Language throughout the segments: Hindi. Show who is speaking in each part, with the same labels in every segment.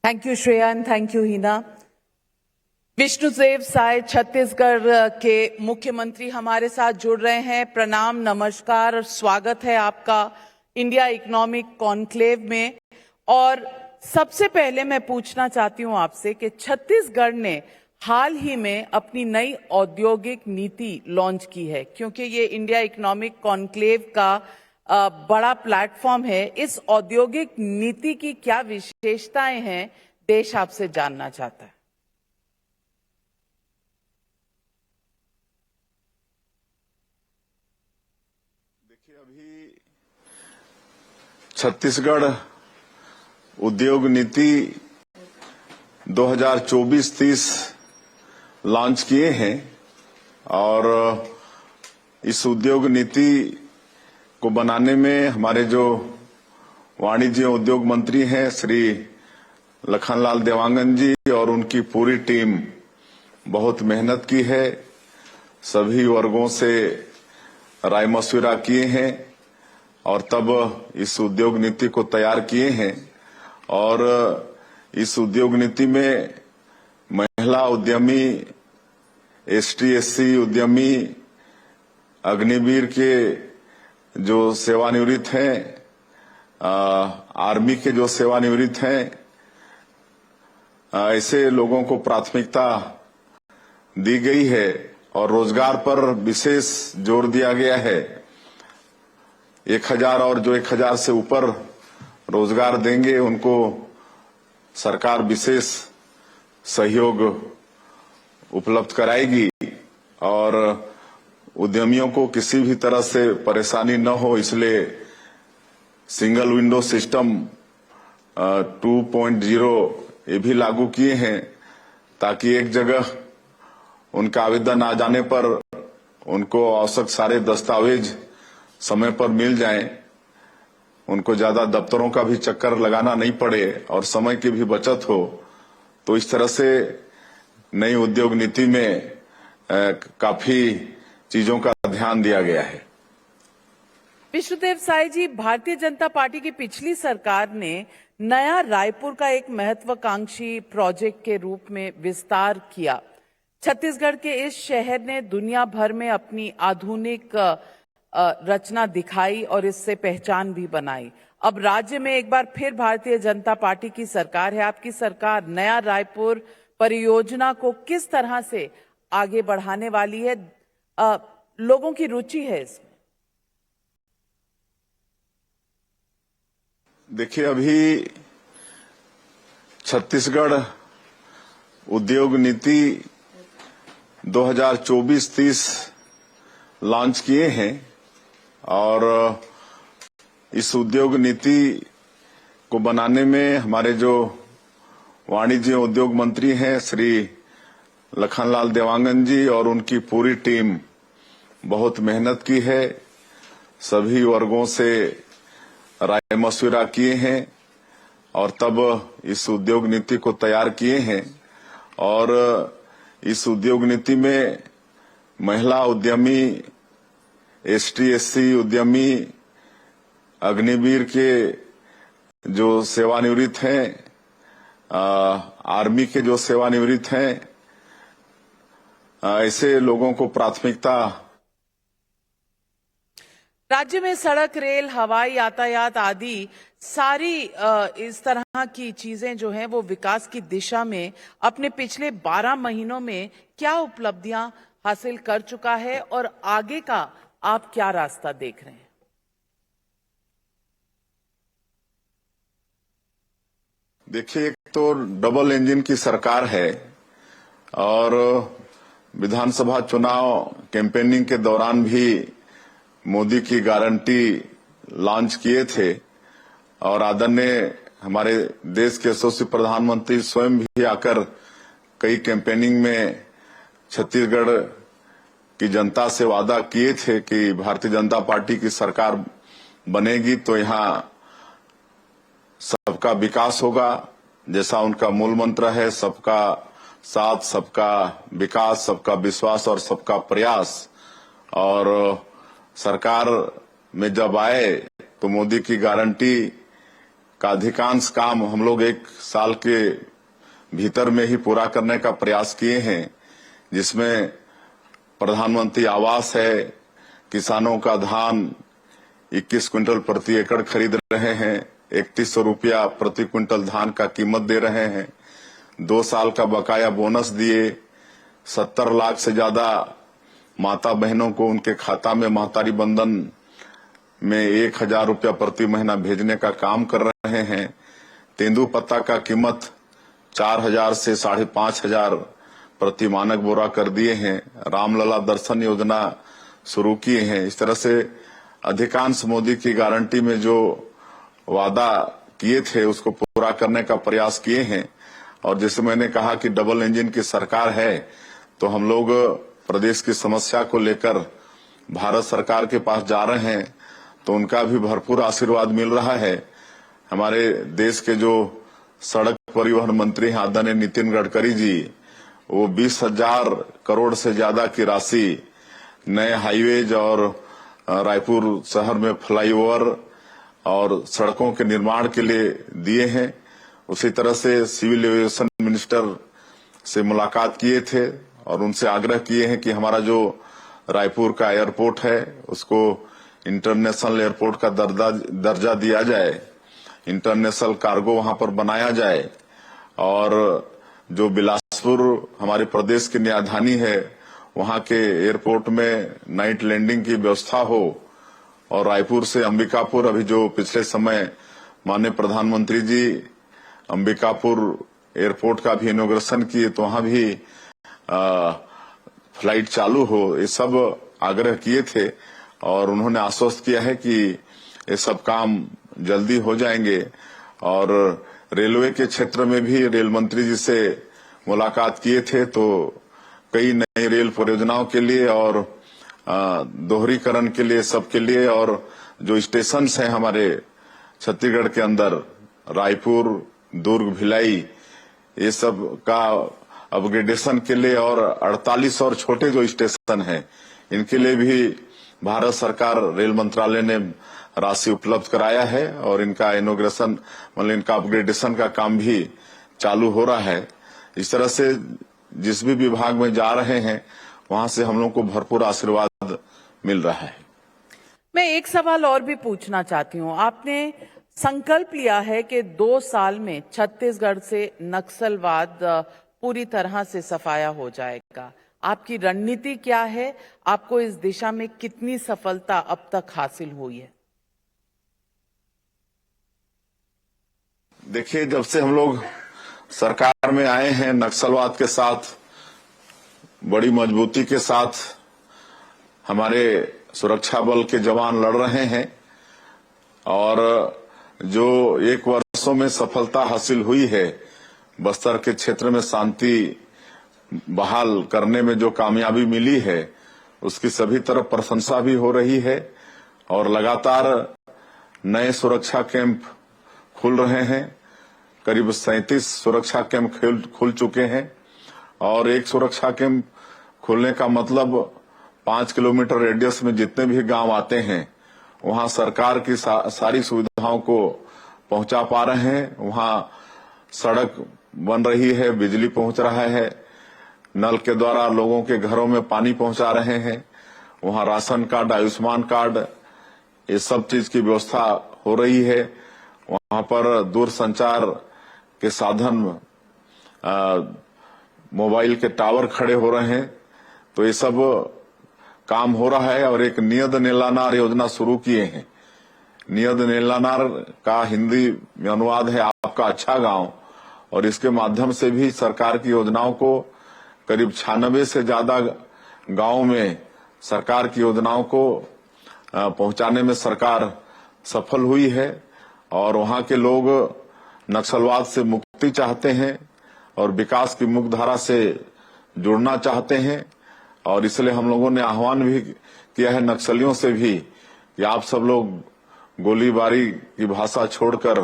Speaker 1: Thank you Shreyan, thank you Hina. Vishnudeo Sai Chhattisgarh के मुख्यमंत्री हमारे साथ जुड़ रहे हैं। प्रणाम, नमस्कार और स्वागत है आपका इंडिया इकोनॉमिक कॉन्क्लेव में। और सबसे पहले मैं पूछना चाहती हूं आपसे कि छत्तीसगढ़ ने हाल ही में अपनी नई औद्योगिक नीति लॉन्च की है, क्योंकि ये इंडिया इकोनॉमिक कॉन्क्लेव का बड़ा प्लेटफॉर्म है। इस औद्योगिक नीति की क्या विशेषताएं हैं, देश आपसे जानना चाहता है।
Speaker 2: देखिए, अभी छत्तीसगढ़ उद्योग नीति 2024-30 लॉन्च किए हैं और इस उद्योग नीति को बनाने में हमारे जो वाणिज्य उद्योग मंत्री हैं श्री लखनलाल देवांगन जी और उनकी पूरी टीम बहुत मेहनत की है। सभी वर्गों से राय मशविरा किए हैं और तब इस उद्योग नीति को तैयार किए हैं। और इस उद्योग नीति में महिला उद्यमी, ST/SC उद्यमी, अग्निवीर के जो सेवानिवृत्त हैं, आर्मी के जो सेवानिवृत्त हैं, ऐसे लोगों को प्राथमिकता दी गई है और रोजगार पर विशेष जोर दिया गया है। 1000 और जो 1000 से ऊपर रोजगार देंगे उनको सरकार विशेष सहयोग उपलब्ध कराएगी और उद्यमियों को किसी भी तरह से परेशानी न हो, इसलिए सिंगल विंडो सिस्टम 2.0 ये भी लागू किए हैं ताकि एक जगह उनका आवेदन आ जाने पर उनको आवश्यक सारे दस्तावेज समय पर मिल जाएं, उनको ज्यादा दफ्तरों का भी चक्कर लगाना नहीं पड़े और समय की भी बचत हो। तो इस तरह से नई उद्योग नीति में काफी चीजों का ध्यान दिया गया है।
Speaker 1: विष्णुदेव साय जी, भारतीय जनता पार्टी की पिछली सरकार ने नया रायपुर का एक महत्वाकांक्षी प्रोजेक्ट के रूप में विस्तार किया। छत्तीसगढ़ के इस शहर ने दुनिया भर में अपनी आधुनिक रचना दिखाई और इससे पहचान भी बनाई। अब राज्य में एक बार फिर भारतीय जनता पार्टी की सरकार है। आपकी सरकार नया रायपुर परियोजना को किस तरह से आगे बढ़ाने वाली है? लोगों की रुचि है इसमें।
Speaker 2: देखिए, अभी छत्तीसगढ़ उद्योग नीति 2024-30 लॉन्च किए हैं और इस उद्योग नीति को बनाने में हमारे जो वाणिज्य उद्योग मंत्री हैं श्री लखनलाल देवांगन जी और उनकी पूरी टीम बहुत मेहनत की है। सभी वर्गों से राय मशविरा किए हैं और तब इस उद्योग नीति को तैयार किए हैं। और इस उद्योग नीति में महिला उद्यमी, ST/SC उद्यमी, अग्निवीर के जो सेवानिवृत्त हैं, आर्मी के जो सेवानिवृत्त हैं, ऐसे लोगों को प्राथमिकता।
Speaker 1: राज्य में सड़क, रेल, हवाई यातायात आदि सारी इस तरह की चीजें जो हैं वो विकास की दिशा में अपने पिछले 12 महीनों में क्या उपलब्धियां हासिल कर चुका है और आगे का आप क्या रास्ता देख रहे हैं?
Speaker 2: देखिए, एक तो डबल इंजन की सरकार है और विधानसभा चुनाव कैंपेनिंग के दौरान भी मोदी की गारंटी लॉन्च किए थे और आदरणीय हमारे देश के यशस्वी प्रधानमंत्री स्वयं भी आकर कई कैंपेनिंग में छत्तीसगढ़ की जनता से वादा किए थे कि भारतीय जनता पार्टी की सरकार बनेगी तो यहाँ सबका विकास होगा, जैसा उनका मूल मंत्र है, सबका साथ, सबका विकास, सबका विश्वास और सबका प्रयास। और सरकार में जब आए तो मोदी की गारंटी का अधिकांश काम हम लोग 1 साल के भीतर में ही पूरा करने का प्रयास किए हैं, जिसमें प्रधानमंत्री आवास है, किसानों का धान 21 क्विंटल प्रति एकड़ खरीद रहे हैं, 3100 रुपया प्रति क्विंटल धान का कीमत दे रहे हैं, 2 साल का बकाया बोनस दिए, 70 लाख से ज्यादा माता बहनों को उनके खाता में महतारी बंधन में 1000 रुपया प्रति महीना भेजने का काम कर रहे हैं। तेंदुपत्ता का कीमत 4000 से 5500 प्रति मानक बोरा कर दिए हैं। रामलला दर्शन योजना शुरू किए हैं। इस तरह से अधिकांश मोदी की गारंटी में जो वादा किए थे उसको पूरा करने का प्रयास किए हैं। और जैसे मैंने कहा कि डबल इंजन की सरकार है, तो हम लोग प्रदेश की समस्या को लेकर भारत सरकार के पास जा रहे हैं, तो उनका भी भरपूर आशीर्वाद मिल रहा है। हमारे देश के जो सड़क परिवहन मंत्री हैं आदरणीय नितिन गडकरी जी, वो 20,000 करोड़ से ज्यादा की राशि नए हाईवेज और रायपुर शहर में फ्लाईओवर और सड़कों के निर्माण के लिए दिए हैं। उसी तरह से सिविल एविएशन मिनिस्टर से मुलाकात किए थे और उनसे आग्रह किए हैं कि हमारा जो रायपुर का एयरपोर्ट है उसको इंटरनेशनल एयरपोर्ट का दर्जा दिया जाए, इंटरनेशनल कार्गो वहां पर बनाया जाए, और जो बिलासपुर हमारे प्रदेश की राजधानी है वहां के एयरपोर्ट में नाइट लैंडिंग की व्यवस्था हो, और रायपुर से अंबिकापुर अभी जो पिछले समय माननीय प्रधानमंत्री जी अंबिकापुर एयरपोर्ट का भी इनॉग्रेशन किए, तो वहां भी फ्लाइट चालू हो, ये सब आग्रह किए थे और उन्होंने आश्वस्त किया है कि ये सब काम जल्दी हो जाएंगे। और रेलवे के क्षेत्र में भी रेल मंत्री जी से मुलाकात किए थे, तो कई नई रेल परियोजनाओं के लिए और दोहरीकरण के लिए, सबके लिए, और जो स्टेशन हैं हमारे छत्तीसगढ़ के अंदर रायपुर, दुर्ग, भिलाई, ये सब का अपग्रेडेशन के लिए, और 48 और छोटे जो स्टेशन हैं इनके लिए भी भारत सरकार रेल मंत्रालय ने राशि उपलब्ध कराया है और इनका इनॉग्रेशन मतलब इनका अपग्रेडेशन का काम भी चालू हो रहा है। इस तरह से जिस भी विभाग में जा रहे हैं वहां से हम लोग को भरपूर आशीर्वाद मिल रहा है।
Speaker 1: मैं एक सवाल और भी पूछना चाहती हूँ। आपने संकल्प लिया है कि 2 साल में छत्तीसगढ़ से नक्सलवाद पूरी तरह से सफाया हो जाएगा। आपकी रणनीति क्या है? आपको इस दिशा में कितनी सफलता अब तक हासिल हुई है?
Speaker 2: देखिए, जब से हम लोग सरकार में आए हैं, नक्सलवाद के साथ बड़ी मजबूती के साथ हमारे सुरक्षा बल के जवान लड़ रहे हैं, और जो 1 वर्षों में सफलता हासिल हुई है, बस्तर के क्षेत्र में शांति बहाल करने में जो कामयाबी मिली है, उसकी सभी तरफ प्रशंसा भी हो रही है। और लगातार नए सुरक्षा कैंप खुल रहे हैं। करीब 37 सुरक्षा कैंप खुल चुके हैं, और एक सुरक्षा कैंप खुलने का मतलब 5 किलोमीटर रेडियस में जितने भी गांव आते हैं वहां सरकार की सारी सुविधाओं को पहुंचा पा रहे हैं। वहां सड़क बन रही है, बिजली पहुंच रहा है, नल के द्वारा लोगों के घरों में पानी पहुंचा रहे हैं, वहां राशन कार्ड, आयुष्मान कार्ड, ये सब चीज की व्यवस्था हो रही है। वहां पर दूरसंचार के साधन, मोबाइल के टावर खड़े हो रहे हैं, तो ये सब काम हो रहा है। और एक नियद नीलानार योजना शुरू किए हैं। नियद नीलानार का हिंदी में अनुवाद है आपका अच्छा गांव, और इसके माध्यम से भी सरकार की योजनाओं को करीब 96 से ज्यादा गांवों में सरकार की योजनाओं को पहुंचाने में सरकार सफल हुई है। और वहां के लोग नक्सलवाद से मुक्ति चाहते हैं और विकास की मुख्य धारा से जुड़ना चाहते हैं। और इसलिए हम लोगों ने आह्वान भी किया है नक्सलियों से भी कि आप सब लोग गोलीबारी की भाषा छोड़कर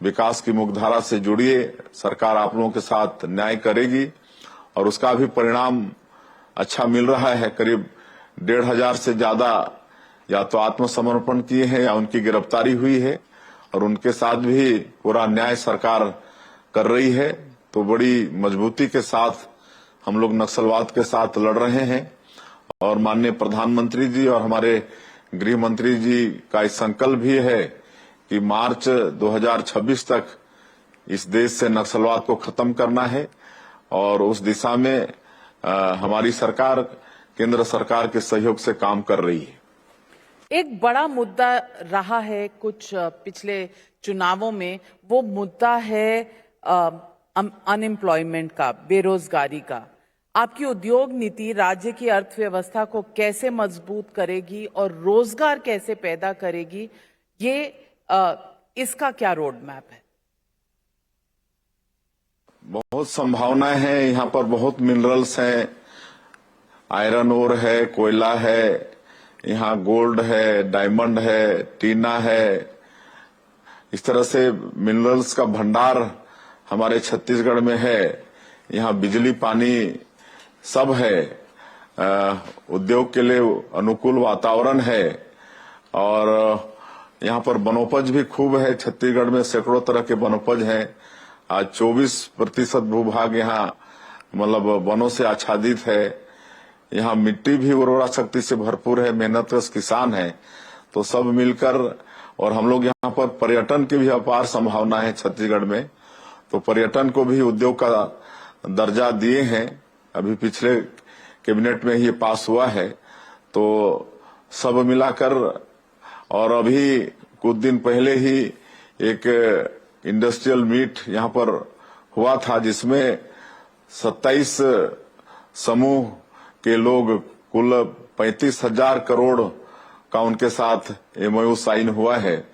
Speaker 2: विकास की मुख्य धारा से जुड़िए, सरकार आप लोगों के साथ न्याय करेगी। और उसका भी परिणाम अच्छा मिल रहा है। करीब 1,500 से ज्यादा या तो आत्मसमर्पण किए हैं या उनकी गिरफ्तारी हुई है, और उनके साथ भी पूरा न्याय सरकार कर रही है। तो बड़ी मजबूती के साथ हम लोग नक्सलवाद के साथ लड़ रहे हैं और माननीय प्रधानमंत्री जी और हमारे गृह मंत्री जी का इस संकल्प भी है कि मार्च 2026 तक इस देश से नक्सलवाद को खत्म करना है और उस दिशा में हमारी सरकार केंद्र सरकार के सहयोग से काम कर रही है।
Speaker 1: एक बड़ा मुद्दा रहा है कुछ पिछले चुनावों में, वो मुद्दा है अनएम्प्लॉयमेंट का, बेरोजगारी का। आपकी उद्योग नीति राज्य की अर्थव्यवस्था को कैसे मजबूत करेगी और रोजगार कैसे पैदा करेगी, ये इसका क्या रोड मैप है?
Speaker 2: बहुत संभावनाएं हैं, यहाँ पर बहुत मिनरल्स हैं, आयरन ओर है, कोयला है, यहाँ गोल्ड है, डायमंड है, टीना है। इस तरह से मिनरल्स का भंडार हमारे छत्तीसगढ़ में है। यहाँ बिजली पानी सब है, उद्योग के लिए अनुकूल वातावरण है और यहाँ पर वनोपज भी खूब है। छत्तीसगढ़ में सैकड़ों तरह के वनोपज हैं। आज 24% भूभाग यहाँ मतलब वनों से आच्छादित है। यहाँ मिट्टी भी उर्वरा शक्ति से भरपूर है, मेहनतकश किसान है। तो सब मिलकर, और हम लोग यहाँ पर पर्यटन की भी अपार संभावना है छत्तीसगढ़ में, तो पर्यटन को भी उद्योग का दर्जा दिए हैं। अभी पिछले कैबिनेट में ये पास हुआ है। तो सब मिलाकर, और अभी कुछ दिन पहले ही एक इंडस्ट्रियल मीट यहाँ पर हुआ था जिसमें 27 समूह के लोग, कुल 35,000 करोड़ का उनके साथ MOU साइन हुआ है।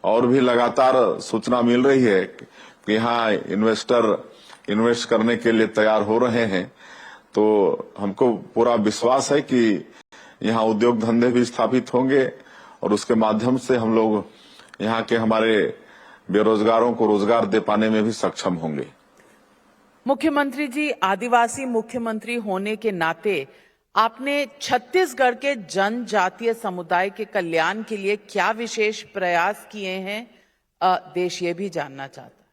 Speaker 2: और भी लगातार सूचना मिल रही है कि यहाँ इन्वेस्टर इन्वेस्ट करने के लिए तैयार हो रहे हैं। तो हमको पूरा विश्वास है कि यहाँ उद्योग धंधे भी स्थापित होंगे और उसके माध्यम से हम लोग यहाँ के हमारे बेरोजगारों को रोजगार दे पाने में भी सक्षम होंगे।
Speaker 1: मुख्यमंत्री जी, आदिवासी मुख्यमंत्री होने के नाते आपने छत्तीसगढ़ के जनजातीय समुदाय के कल्याण के लिए क्या विशेष प्रयास किए हैं, देश ये भी जानना चाहता है।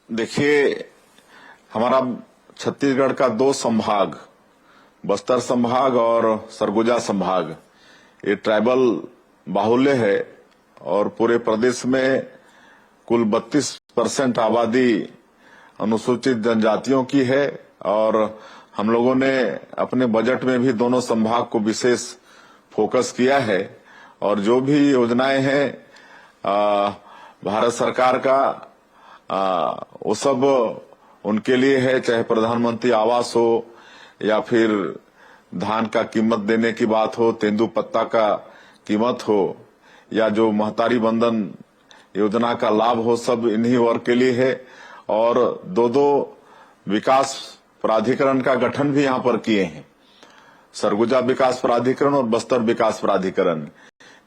Speaker 2: देखिए, हमारा छत्तीसगढ़ का 2 संभाग, बस्तर संभाग और सरगुजा संभाग, ये ट्राइबल बाहुल्य है और पूरे प्रदेश में कुल 32% आबादी अनुसूचित जनजातियों की है। और हम लोगों ने अपने बजट में भी दोनों संभाग को विशेष फोकस किया है और जो भी योजनाएं हैं भारत सरकार का, वो सब उनके लिए है, चाहे प्रधानमंत्री आवास हो या फिर धान का कीमत देने की बात हो, तेंदुपत्ता का कीमत हो, या जो महतारी बंधन योजना का लाभ हो, सब इन्हीं वर्ग के लिए है। और 2 विकास प्राधिकरण का गठन भी यहाँ पर किए हैं, सरगुजा विकास प्राधिकरण और बस्तर विकास प्राधिकरण,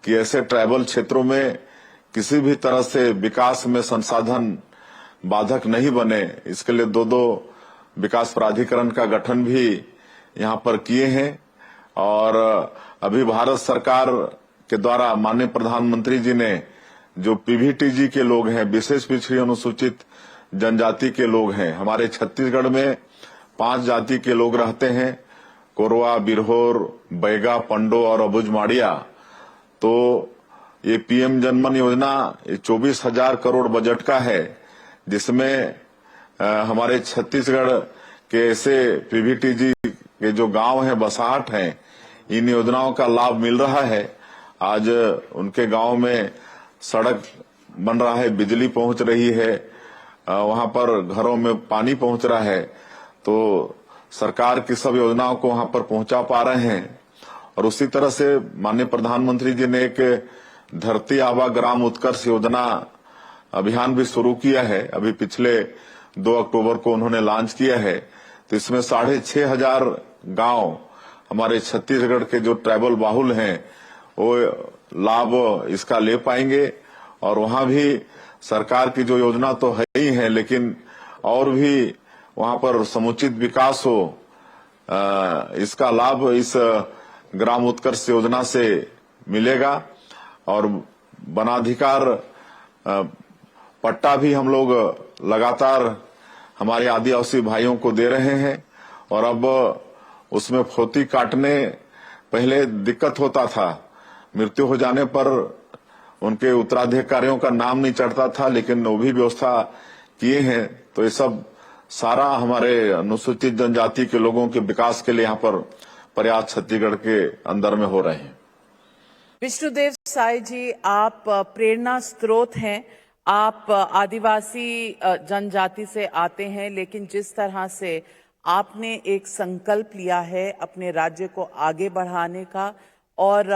Speaker 2: कि ऐसे ट्राइबल क्षेत्रों में किसी भी तरह से विकास में संसाधन बाधक नहीं बने, इसके लिए 2 विकास प्राधिकरण का गठन भी यहाँ पर किए हैं। और अभी भारत सरकार के द्वारा माननीय प्रधानमंत्री जी ने जो PVTG के लोग हैं, विशेष पिछड़ी अनुसूचित जनजाति के लोग हैं, हमारे छत्तीसगढ़ में 5 जाति के लोग रहते हैं, कोरवा, बिरहोर, बैगा, पंडो और अबुझमाड़िया। तो ये PM जनमन योजना 24,000 करोड़ बजट का है, जिसमें हमारे छत्तीसगढ़ के ऐसे PVTG के जो गांव हैं, बसाहट हैं, इन योजनाओं का लाभ मिल रहा है। आज उनके गांव में सड़क बन रहा है, बिजली पहुंच रही है, वहां पर घरों में पानी पहुंच रहा है। तो सरकार की सब योजनाओं को वहां पर पहुंचा पा रहे हैं। और उसी तरह से माननीय प्रधानमंत्री जी ने एक धरती आबा ग्राम उत्कर्ष योजना अभियान भी शुरू किया है। अभी पिछले 2 अक्टूबर को उन्होंने लॉन्च किया है। तो इसमें 6,500 गांव हमारे छत्तीसगढ़ के जो ट्राइबल बाहुल हैं वो लाभ इसका ले पाएंगे। और वहां भी सरकार की जो योजना तो है ही है, लेकिन और भी वहां पर समुचित विकास हो, इसका लाभ इस ग्राम उत्कर्ष योजना से मिलेगा। और वनाधिकार पट्टा भी हम लोग लगातार हमारे आदिवासी भाइयों को दे रहे हैं। और अब उसमें फोती काटने पहले दिक्कत होता था, मृत्यु हो जाने पर उनके उत्तराधिकारियों का नाम नहीं चढ़ता था, लेकिन वो भी व्यवस्था किए हैं। तो ये सब सारा हमारे अनुसूचित जनजाति के लोगों के विकास के लिए यहाँ पर प्रयास छत्तीसगढ़ के अंदर में हो रहे हैं।
Speaker 1: विष्णुदेव साय जी, आप प्रेरणा स्रोत हैं। आप आदिवासी जनजाति से आते हैं, लेकिन जिस तरह से आपने एक संकल्प लिया है अपने राज्य को आगे बढ़ाने का, और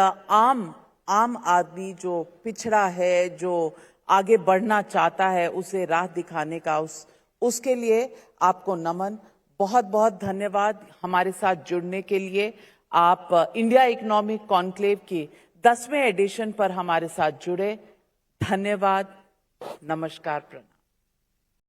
Speaker 1: आम आदमी जो पिछड़ा है, जो आगे बढ़ना चाहता है, उसे राह दिखाने का, उसके लिए आपको नमन। बहुत बहुत धन्यवाद हमारे साथ जुड़ने के लिए। आप इंडिया इकोनॉमिक कॉन्क्लेव की 10वें एडिशन पर हमारे साथ जुड़े। धन्यवाद, नमस्कार, प्रणाम।